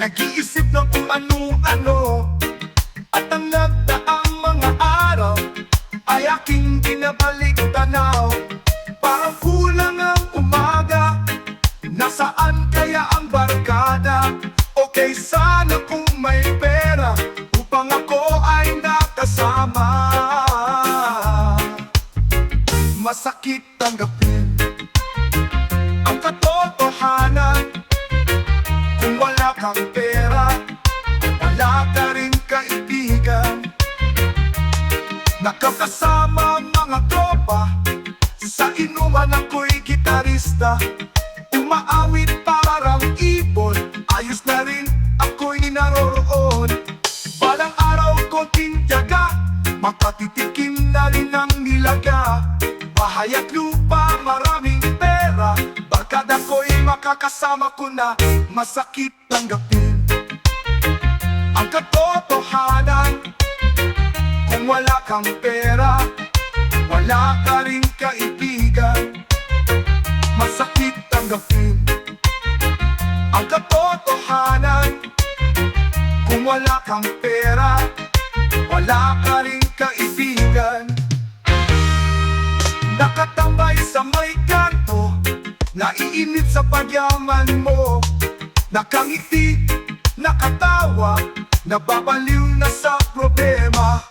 Nag-iisip ng kung ano-ano, at ang nagdaang mga araw ay aking binabalik tanaw. Parang kulang ang umaga, nasaan kaya ang barkada? Okay sana kung may pera upang ako ay nakasama. Masakit tanggapin ang katotohanan. Kung wala kang pera, wala ka rin kaibigan. Nakakasama ang mga tropa, sa inuman ako'y gitarista. Umaawit parang ibon, ayos na rin ako'y naroroon. Balang araw konting tiyaga, makatitikim na rin ang nilaga. Bahay at lupa, maraming pera, barkada ko'y makakasama ko na. Masakit tanggapin ang katotohanan. Kung wala kang pera, wala ka rin kaibigan. Masakit tanggapin ang katotohanan. Kung wala kang pera, wala ka rin kaibigan. Nakatambay sa may kanto, naiinit sa pagyaman mo. Nakangiti, nakatawa, nababaliw na sa problema.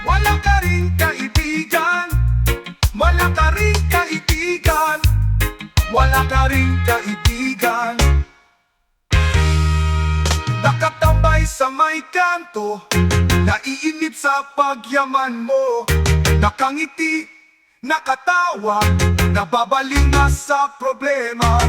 Wala ka rin kaibigan, wala ka rin kaibigan, wala ka rin kaibigan. Nakatambay sa may kanto, naiinip sa pagyaman mo. Nakangiti, nakatawa, nababaliw na sa problema.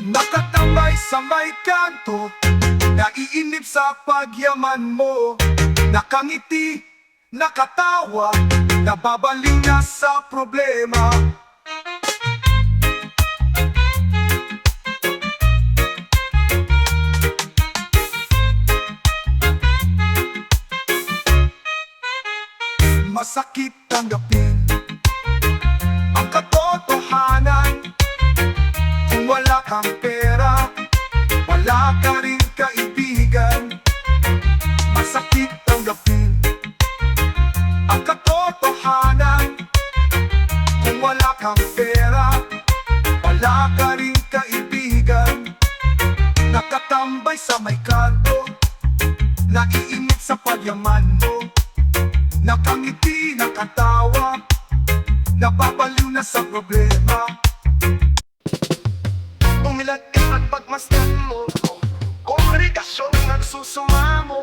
Nakatambay sa may kanto, naiinip sa pagyaman mo. Nakangiti, nakatawa, nababaliw na sa problema. Masakit tanggapin ang katotohanan. Kung wala kang pera, wala ka rin kaibigan. Masakit tanggapin ang katotohanan. Kung wala kang pera, wala ka rin kaibigan. Nakatambay sa may kanto, naiinit sa pagyaman mo. Nakangiti, nakatawa, nababaliw na sa problema. Umilag at pagmasdan mo, komunikasyon nagsusumamo.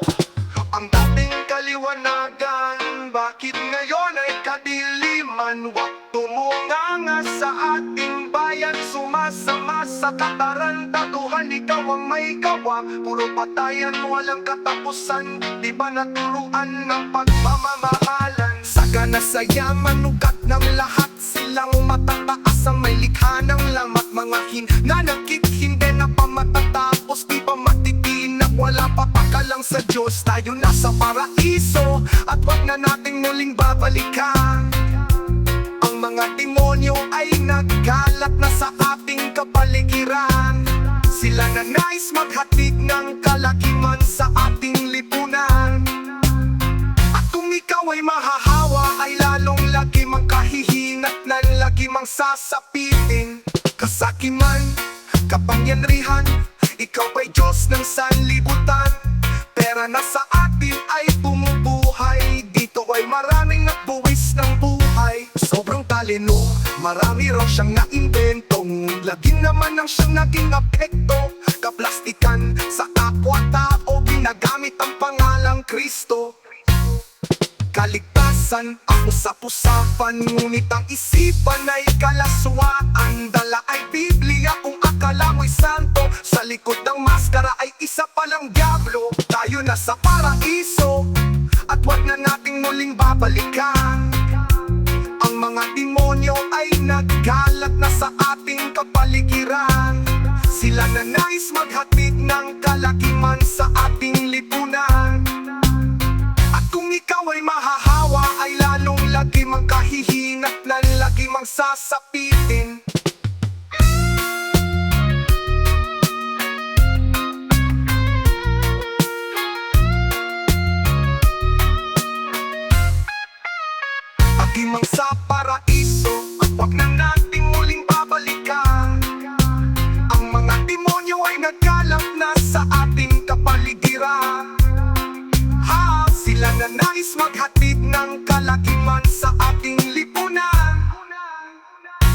Ang dating kaliwanagan, bakit ngayon ay kadiliman? Wag tumunganga sa ating bayan, sumasama sa katarantaduhan. Ikaw ang may gawa, puro patayan, walang katapusan. Di ba naturuan ng pagmamahalan? Saga na sa yaman, ugat ng lahat. Silang matataas ang may likha ng lamat. Mga hinanakit, hindi na pa matatapos. Di pa matitinak, wala pa pakalang sa Diyos. Tayo nasa paraiso, at wag na nating muling babalikan. Ang mga demonyo ay nagkalat na sa ating kapaligiran. Sila na nais maghatid ng kalakiman sa ating lipunan. At kung ikaw ay mahahawa, ay lalong lagi mang kahihinat na lagi mang sasapitin. Kasakiman, kapangyarihan, ikaw ba'y Diyos ng sanlibutan? Pera na sa atin ay bumubuhay, dito ay maraming nagbuwis ng buhay. Sobrang talino, marami raw siyang naimbentong Lagi naman ang siyang naging apekto. Kaplastikan sa kapwa-tao, ginagamit ang pangalang Kristo. Kaligtasan ang usap-usapan, ngunit ang isipan ay kalaswaan. Dala ay Biblia kung akala mo'y santo, sa likod ng maskara ay isa palang diablo. Tayo na sa paraiso, at wag na nating muling babalikan. Ang mga demonyo ay nagkalat na sa ating kapaligiran. Sila na nais maghatid ng kalakiman sa ating lipunan. At kung ikaw ay mahahawa, ay lalong lagi mang kahihinat na lagi mang sasapitin. Agimang sa paraiso, at wag na nating muling babalikan. Ang mga demonyo ay nagkalap na sa ating kapaligiran. Sila na nais maghatid ng kalakiman sa ating lipunan.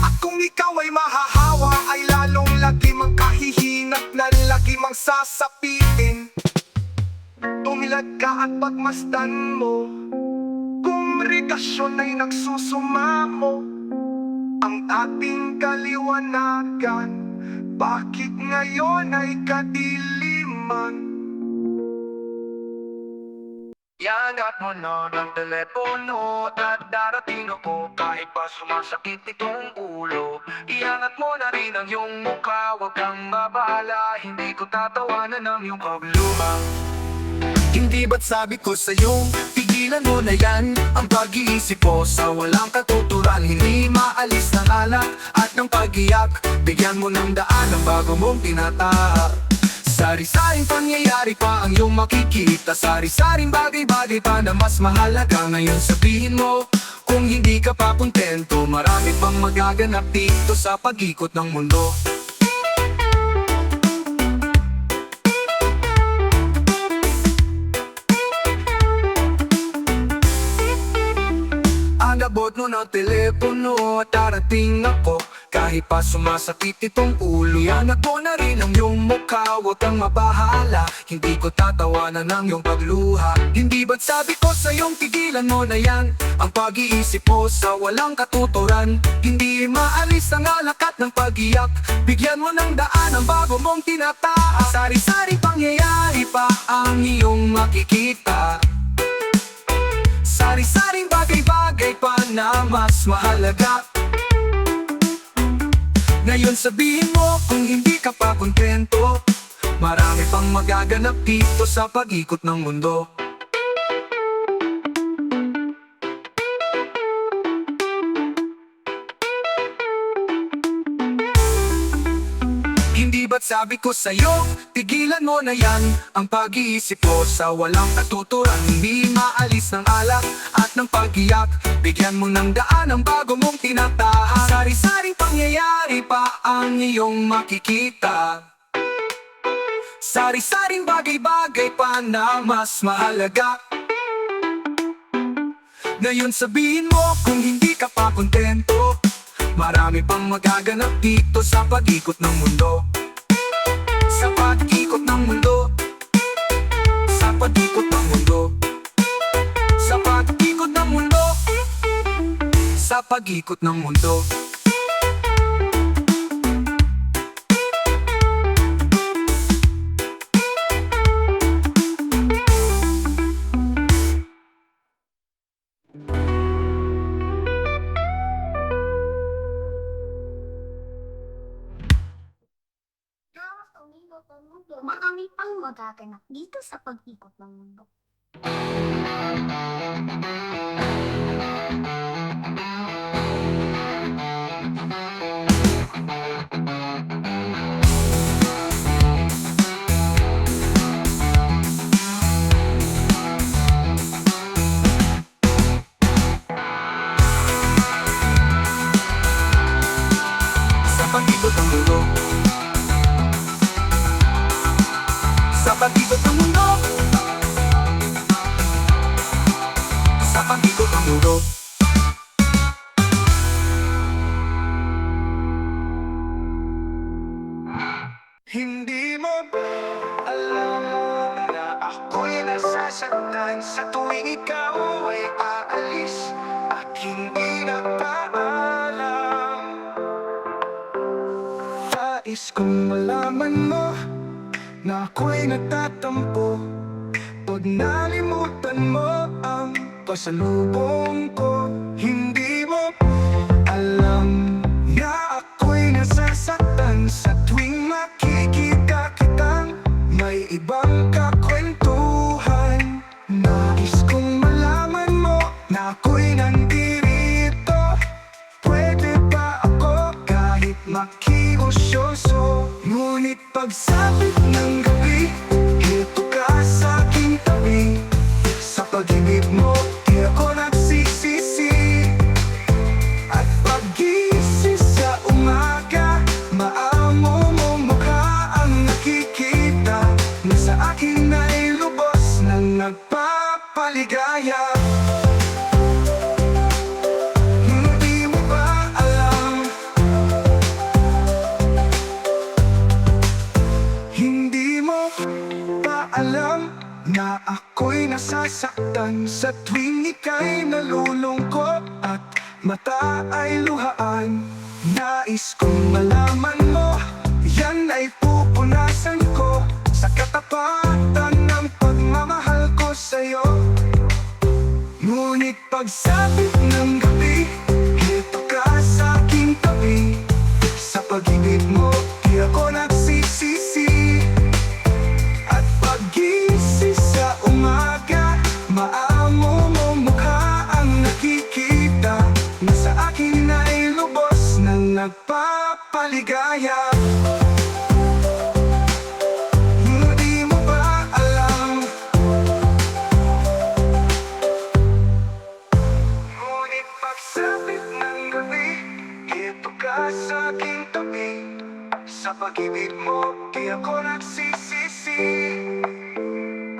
At kung ikaw ay mahahawa, ay lalong lagi mang kahihinat na lagi mang sasapitin. Tumilad ka at pagmasdan mo, komunikasyon ay nagsusumamo. Ang ating kaliwanagan, bakit ngayon ay kadiliman? Iangat mo na ng telepono at darating ako kahit pa sumasakit itong ulo. Iangat mo na rin ang iyong mukha, huwag kang mabahala, hindi ko tatawanan ng iyong pagluha. Hindi ba't sabi ko sa'yo, tigilan mo na yan ang pag-iisip ko sa walang katuturan. Hindi maalis ng alak at ng pag-iyak, bigyan mo ng daan ang bago mong tinatahak. Sari-saring pangyayari pa ang iyong makikita, sari-saring bagay-bagay pa na mas mahalaga. Ngayon sabihin mo, kung hindi ka pa kontento, marami pang magaganap dito sa pag-ikot ng mundo. Anabot mo ng telepono at darating ako kahit pa sumasakit itong ulo. Iangat mo na rin ang iyong mukha, huwag kang mabahala, hindi ko tatawanan ng iyong pagluha. Hindi ba't sabi ko sa iyong tigilan mo na yan ang pag-iisip mo sa walang katuturan. Hindi maalis ang alakat ng pag-iyak, bigyan mo ng daan ang bago mong tinataas. Sari-saring pangyayari pa ang iyong makikita, sari-saring bagay-bagay pa na mas mahalaga. Ngayon sabihin mo kung hindi ka pa kontento, marami pang magaganap dito sa pag-ikot ng mundo. Hindi ba't sabi ko sa'yo, tigilan mo na yan ang pag-iisip mo sa walang katuturan. Hindi maalis ng alak at ng pag-iyak, bigyan mo ng daan ang bago mong tinatahan. Sari-saring pangyayari pa ang iyong makikita, sari-saring bagay-bagay pa na mas mahalaga. Ngayon sabihin mo kung hindi ka pa kontento, marami pang magaganap dito sa pag-ikot ng mundo. Sa pag-ikot ng mundo, sa pag-ikot ng mundo, sa pag-ikot ng mundo, sa pag-ikot ng mundo. Marami pang magaganap dito sa pag-ikot ng mundo. Sa pag-ikot ng mundo, sa pag-ikot ng mundo, sa pag-ikot ng mundo. Hindi mo ba alam na ako'y nasasaktan sa tuwing ikaw ay aalis at hindi nagpaalam? Nais kong malaman mo na ako'y nagtatampo pag nalimutan mo ang pasalubong ko. Hindi mo alam na ako'y nasasaktan sa tuwing makikita kitang may ibang kakwentuhan. Nais kong malaman mo na ako'y nandirito. Pwede ba ako kahit makiusyoso? Ngunit pagsapit ng gabi, ito ka sa aking tabi. Sa pag-ibig mo, di ako nagsisisi. At pag-gising sa umaga, maamo mong mukha ang nakikita na sa akin ay lubos na nagpapaligaya. Hindi mo ba alam? Hindi mo ba alam na ako'y nasasaktan sa tuwing ika'y nalulungkot at mata ay luhaan? Nais kong malaman mo, yan ay pupunasan ko sa katapatan ng pagmamahal ko sa'yo. Ngunit pagsapit ng gabi, ito ka sa aking tabi. Sa pag-ibig mo, di ako nagsisisi. At pag-gising sa umaga, maamo mong mukha ang nakikita na sa akin ay lubos na nagpapaligaya. Hindi mo ba alam? Ngunit pagsapit ng gabi, ito ka sa aking tabi. Sa pag-ibig mo, di ako nagsisisi.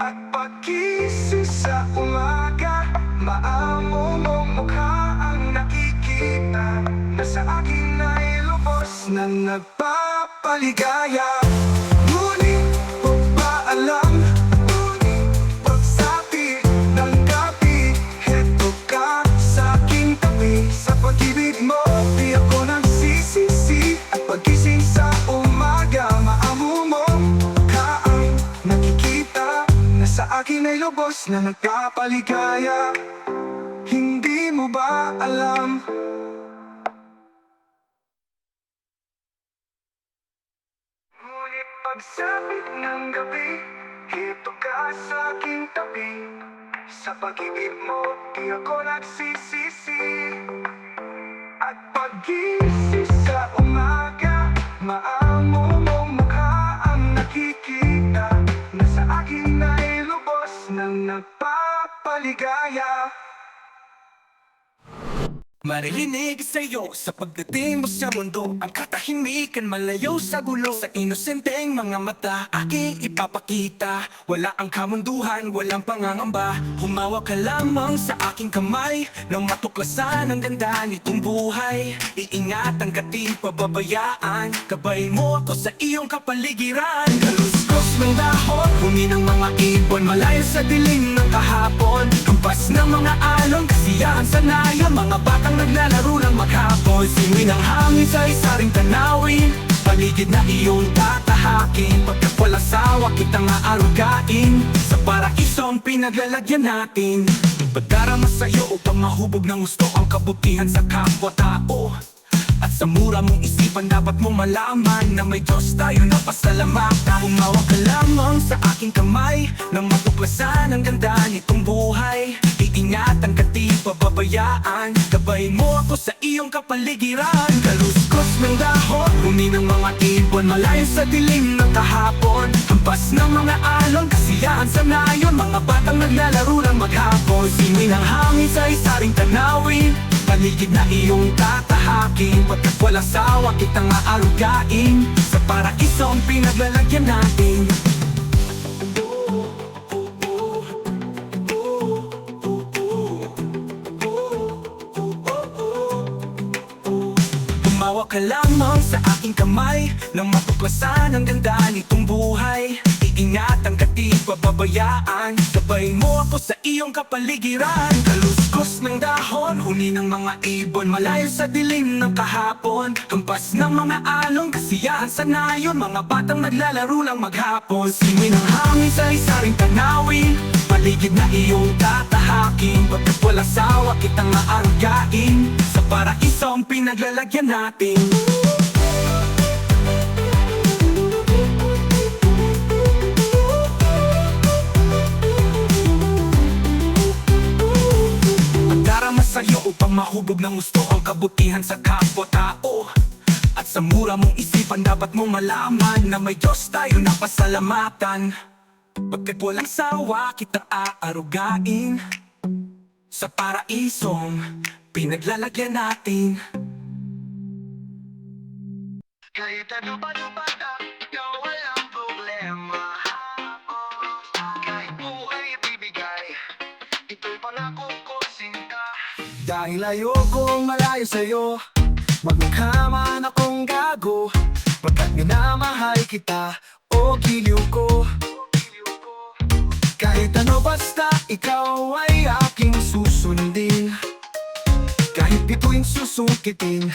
At pag-gising sa umaga, maamo mong mukha ang nakikita na sa akin ay lubos na nagpapaligaya. Ngunit huwag ba alam? Ngunit pagsapit ng gabi, eto ka sa aking tabi. Sa pag-ibig mo, di ako nagsisisi. At pag-gising sa umaga, maamo mong mukha ang nakikita na sa akin ay lubos na nagpapaligaya. Hindi mo ba alam? Ngunit pagsapit ng gabi, ito ka sa aking tabi. Sa pag-ibig mo, di ako nagsisisi. At pag-gising sa umaga, maamo mong mukha ang nakikita na sa akin ay lubos na nagpapaligaya. Maririnig sa'yo sa pagdating mo sa mundo, ang katahimikan malayo sa gulo. Sa inosenteng mga mata, aking ipapakita wala ang kamunduhan, walang pangangamba. Humawak ka lamang sa aking kamay nang matuklasan ang ganda nitong buhay. Iingatan ka di pababayaan, gabayin mo ako sa iyong kapaligiran. Kaluskos ng dahon, huni ng mga ibon, malayo sa dilim ng kahapon. Kampas ng mga alon, kasiyahan sa nayon, mga batang naglalaro ng maghapon. Simoy ng hangin sa isa ring tanawin, paligid na iyong tatahakin. Pagkat walang sawa kitang aarugain, sa paraisong pinaglalagyan natin. Pagdarama sa'yo upang mahubog ng gusto ang kabutihan sa kapwa-tao. At sa mura mong isipan dapat mong malaman na may Diyos tayo na pasalamatan. Humawak ka lamang sa aking kamay nang matuklasan ang ganda nitong buhay. Iingatan ka di pababayaan, gabayin mo ako sa iyong kapaligiran. Kaluskos ng dahon, huni ng mga ibon, malayo sa dilim ng kahapon. Hampas ng mga alon, kasiyahan sa nayon, mga batang naglalaro ng maghapon. Simoy ng hangin sa isa ring tanawin, paligid na iyong tatahakin. Pagkat walang sawa kitang aarugain, sa paraisong pinaglalagyan natin. Humawak ka lamang sa aking kamay nang matuklasan ang ganda nitong buhay. Iingatan ka di pababayaan, sabay mo ako sa iyong kapaligiran. Kaluskos ng dahon, huni ng mga ibon, malayo sa dilim ng kahapon. Kampas ng mga alon, kasiyahan sa nayon, mga batang naglalaro lang maghapon. Simoy ng hangin sa isaring tanawin, paligid na iyong tatahakin. Pagkat walang sawa kitang maargain, sa paraiso ang pinaglalagyan natin. Sa'yo upang mahubog ng gusto ang kabutihan sa kapwa-tao. At sa mura mong isipan dapat mong malaman na may Diyos tayo na pasalamatan. Pagkat walang sawa kitang aarugain, sa paraisong pinaglalagyan natin. Kahit ano pa ikaw walang problema. Kahit buhay at ibigay, ito'y pangako ko sinta. Dahil ayokong malayo sa'yo, magmukha man akong gago. Pagkat minamahal kita, o giliw ko. Kahit ano basta ikaw ay aking susundin. Kahit bituin susukitin,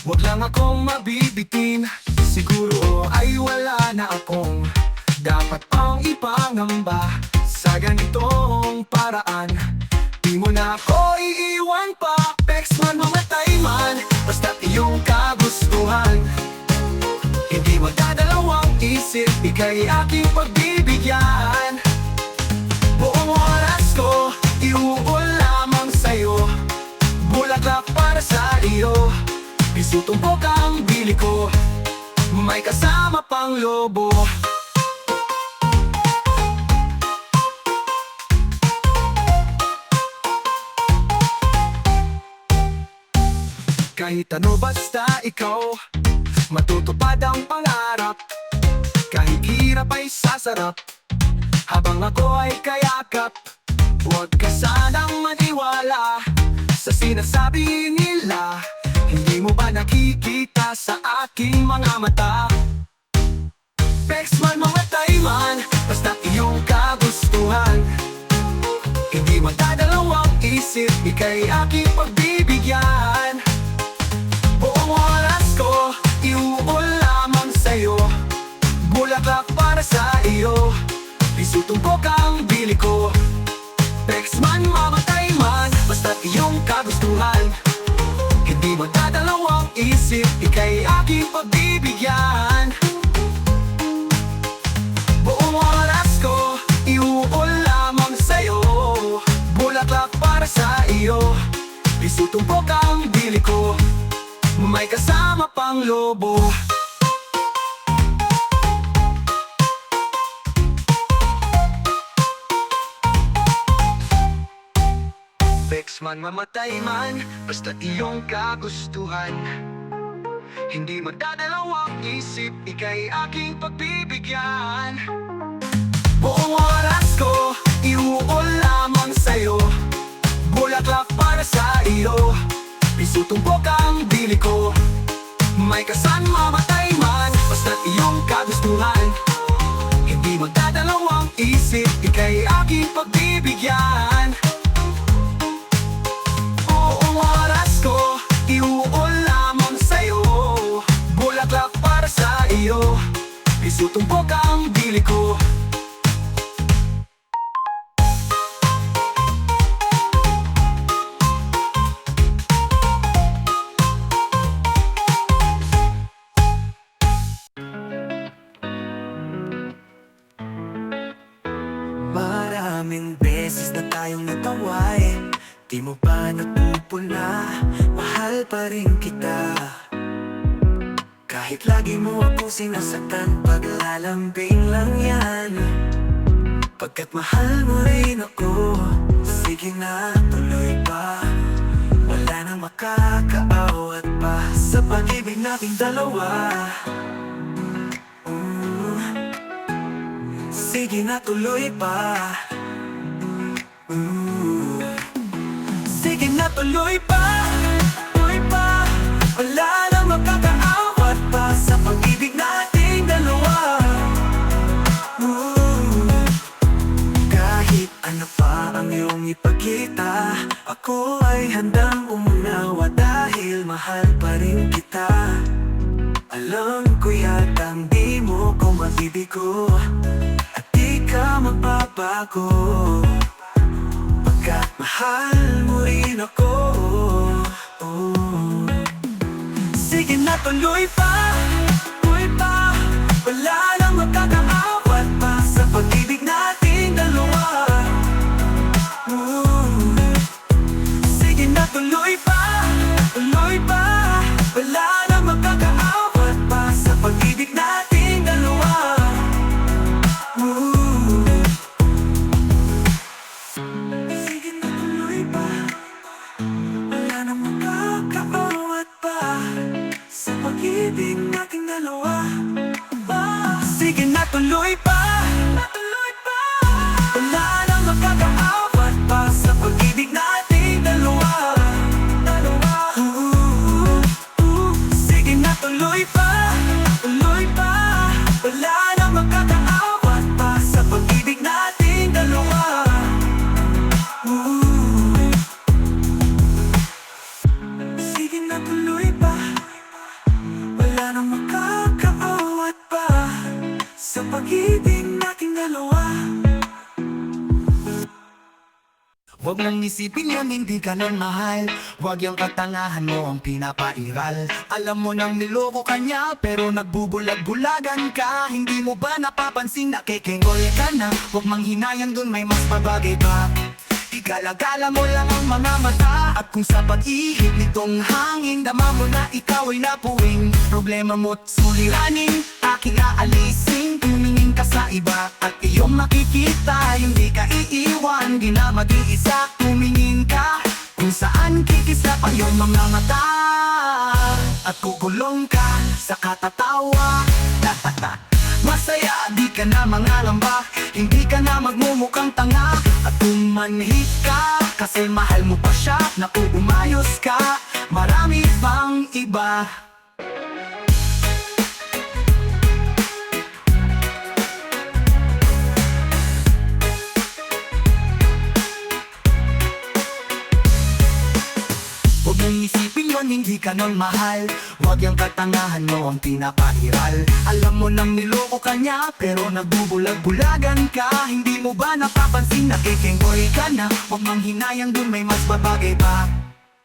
wag lang akong mabibitin. Siguro ay wala na akong dapat pang ipangamba. Sa ganitong paraan, di mo na ako iiwan pa. Pex man, mamatay man, basta't iyong kagustuhan. Hindi magdadalawang isip, ika'y aking pagbibigyan. Buong oras ko, iuul lamang sa'yo. Bulaklak para sa iyo, isutumpok ang bili ko. May kasama pang lobo. Kahit ano basta ikaw, matutupad ang pangarap. Kahit hirap ay sasarap, habang ako ay kayakap. Huwag ka sanang maniwala sa sinasabi nila. Hindi mo ba nakikita sa aking mga mata? Pex man, mamatay man, basta iyong kagustuhan. Hindi magdadalawang isip, ika'y aking pagbibigyan. Buong oras ko, iuul lamang sa'yo. Bulaklak para sa iyo, isutumpok ang bili ko. Pex man, mamatay man, basta iyong kagustuhan. Hindi magdadalawang isip, ika'y aking pagbibigyan. Buong oras ko, iuul lamang sa'yo. Bulaklak para sa iyo, isutumpok ang bili ko. May kasama pang lobo. Pex man, mamatay man, basta iyong kagustuhan. Hindi magdadalawang isip, ika'y aking pagbibigyan. Buong oras ko, iuul lamang sa'yo. Bulaklak para sa iyo, isutumpok ang bili ko. May kasama mamatay man, basta iyong kagustuhan. Hindi magdadalawang isip, ika'y aking pagbibigyan. Buong oras ko, iuul lamang sa'yo. Bulaklak para sa iyo, isutumpok ang bili ko. Maraming beses na tayong nagkaway, di mo pa natupuna, mahal pa rin kita. Kahit lagi mo akong sinasaktan, paglalambing lang yan. Pagkat mahal mo rin ako, sige na tuloy pa. Wala nang makakaawat pa sa pag-ibig nating dalawa. Sige na tuloy pa. Sige na tuloy pa, tuloy pa. Wala nang makakaawat handang umunawa dahil mahal pa rin kita. Alam ko yatang di mo ko mabibigo at di ka magbabago, pagkat mahal mo rin ako. Sige na tuloy pa, wala nang magkakaawat pa sa pag-ibig nating dalawa. Sige na tuloy pa, wala nang magkakaawat pa sa pag-ibig nating dalawa. Sige na tuloy pa, wala nang magkakaawat pa sa pag-ibig nating dalawa. Sige na tuloy pa, wala nang magkakaawat pa sa pag-ibig nating dalawa. Sige na tuloy pa, wala nang magkakaawat pa sa pag-ibig nating dalawa. Sige na tuloy pa, wala nang magkakaawat pa sa pag-ibig nating dalawa. Huwag mong isipin yan, hindi ka nang mahal. Huwag yung katangahan mo ang pinapairal. Alam mo nang niloko ka niya, pero nagbubulag-bulagan ka. Hindi mo ba napapansin na kekengol ka na? Huwag manghinayang dun, may mas mabagay pa. Igala-gala mo lang ang mga mata. At kung sa pag-ihip nitong hangin, dama mo na ikaw ay napuwing. Problema mo't suliranin, aking aalisin. Tumingin ka sa iba at iyong makikita, hindi ka iiwan, di na mag-iisa. Tumingin ka kung saan kikislap ang iyong mga mata, at kukulong ka sa katatawa. Masaya, di ka na mangangamba, hindi ka na magmumukhang tanga. At umanhik ka, kasi mahal mo pa siya. Naku, umayos ka, marami pang iba. Huwag mong isipin yun, hindi ka nang mahal. Huwag yung katangahan mo ang pinapairal. Alam mo nang niloko ka niya, pero nagbubulag-bulagan ka. Hindi mo ba napapansin na kekenggoy ka na? Huwag mang hinayang dun, may mas babagay pa.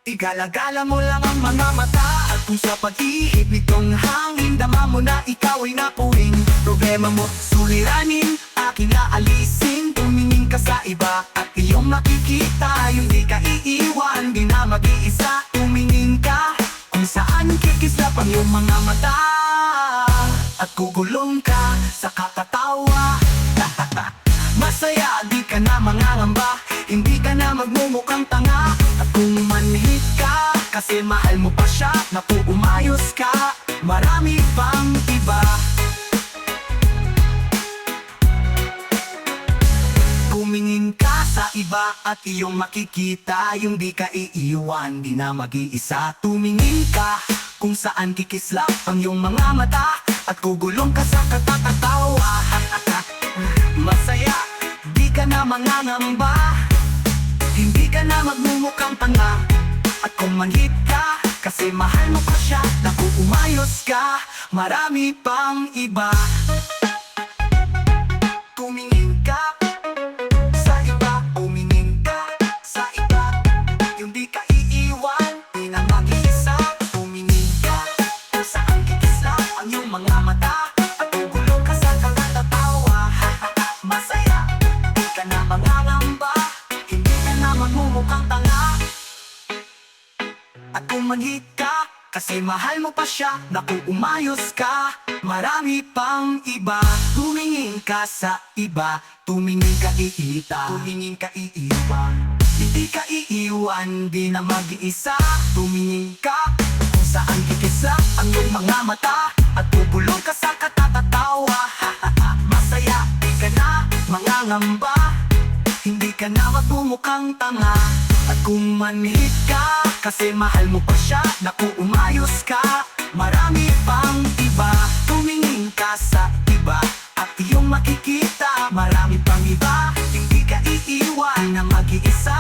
Igala-gala mo lang ang mga mata. At kung sa pag-ihip nitong hangin, dama mo na ikaw ay napuwing. Problema mo suliranin, aking aalisin. Tumingin ka sa iba at iyong makikita, hindi ka iiwan, di na mag-iisa. Tumingin ka kung saan kikislap ang iyong mga mata, at kugulong ka sa katatawa. Masaya, di ka na mangangamba, hindi ka na magmumukhang tanga. At kung manhid ka, kasi mahal mo pa siya. Naku, umayos ka, marami pang iba. Tumingin ka sa iba at iyong makikita, yung di ka iiwan, di na mag-iisa. Tumingin ka kung saan kikislap ang iyong mga mata, at gugulong ka sa katatawa. Masaya, di ka na mangangamba, hindi ka na magmumukhang tanga. At kung manhid ka, kasi mahal mo pa siya. Naku, umayos ka, marami pang iba. Tumingin ka sa iba, umingin ka sa iba, yung di ka iiwan, di na mag-iisa. Tumingin ka kung saan kikislap ang iyong mga mata, at gugulong ka sa katatawa. Masaya, di ka na mangangamba, hindi ka na magmumukhang tanga. At kung manhid ka, kasi mahal mo pa siya. Naku, umayos ka, marami pang iba. Tumingin ka sa iba, tumingin ka iita, tumingin ka iiwan, hindi ka iiwan, di na mag-iisa. Tumingin ka kung saan kikislap ang iyong mga mata, at bubulong ka sa katatawa. Masaya, di ka na mangangamba, hindi ka na magmumukhang tanga. At kung manhid ka, kasi mahal mo pa siya. Naku, umayos ka, marami pang iba. Tumingin ka sa iba at iyong makikita, marami pang iba, hindi ka iiwan na mag-iisa.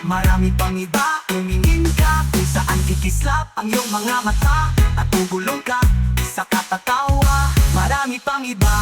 Marami pang iba, tumingin Kikislap ang iyong mga mata at bubulong ka sa katatawa. Marami pang iba